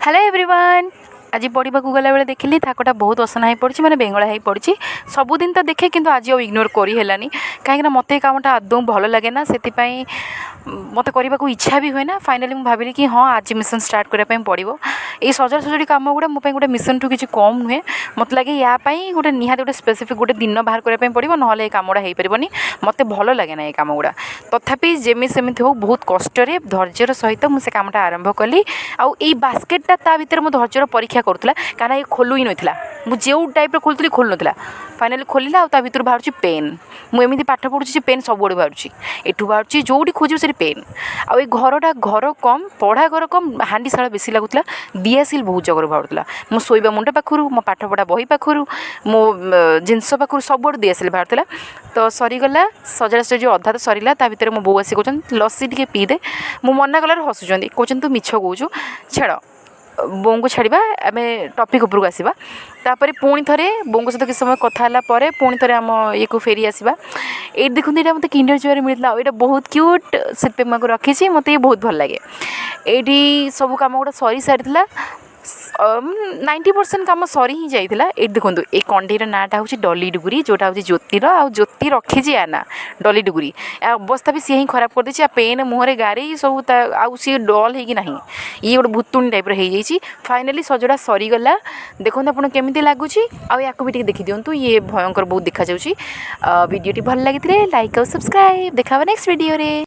Hello everyone. आज पढ़ा गला बेले देखिली थाकटा बहुत असना हो पड़ी मैंने बेंगला हो पड़ी। सबुदिन तो देखे किंतु आज इग्नोर करहलानी कहीं मत कामटा आदौ भल लगे ना से मत करने को इच्छा भी हुए ना। फाइनाली मुझे भाविली कि हाँ आज मिशन स्टार्ट करने पड़ो। ये सजा सजड़ी कम गुड़ा मोप गोटे मिशन ठू किसी कम नुहे। मत लगे या गोटे निहाती गोटे स्पेसिफिक गोटे दिन बाहर करने पड़ो ना ये कमटा हो पारनी। मत भल लगे ना ये कम गुड़ा तथापि जमी सेमि हो बहुत कष्ट धैर्यर सहित मुझे कामटा आरंभ कली। आउ बास्केटा ता भर मो धैर्यर परीक्षा करूला कहीं ये खोलू ही नाला। मुझे जो टाइप खोलुली खोलू नाला फाइनाली खोलिला आ भर बाहर पेन। मुझे पाठ पढ़ुची पेन सब बड़े बाहर एठू बाहर जो खोज से पेन। आउ घरटा घर कम पढ़ा घर कम हांडीशाल बेसी लगुला। दिआसिल बहुत जगह बाहर मो शोवा मुंड पाखर मो पाठ पढ़ा बही पाखर मो जिनस पाखर सब दिआसिल बाहर। तो सरीगला सजा सजी अधा तो सरला भर मो बो आसी कहते लस्सी टे पीदे। मु मना कलार हसुँच कहते तू मिछ कौचु छाड़ बों को छाड़ा आम टपिक उपरक आसवा। तापर पुणी थे बों सहित किसी समय कथा पुणी थे आम ये को फेरी आसवा। ये देखते यहाँ मतलब किंडर जॉय मिलता ये बहुत क्यूट से मुझे रखी मत ये बहुत भल लगे। ये सब कम गुड़ा सरी सारी 90% कम सरी ही जाइला। ये देखो ये कंडीर नाटा हूँ डली डुगुरी जोटा हूँ ज्योतिर आ ज्योति रखी आ ना डली डुगुरी। अवस्था भी सी ही खराब कर दी। पेन मुहर गारे सब सी डल हो ये गोटे भूतुणी टाइप रही। फाइनाली सजड़ा सरीगला। देखो आपको केमी लगुच या भी देखी दिंतु ये भयंकर बहुत देखा वीडियोटी भल लगी लाइक और सब्सक्राइब देखा नेक्स्ट वीडियो रे।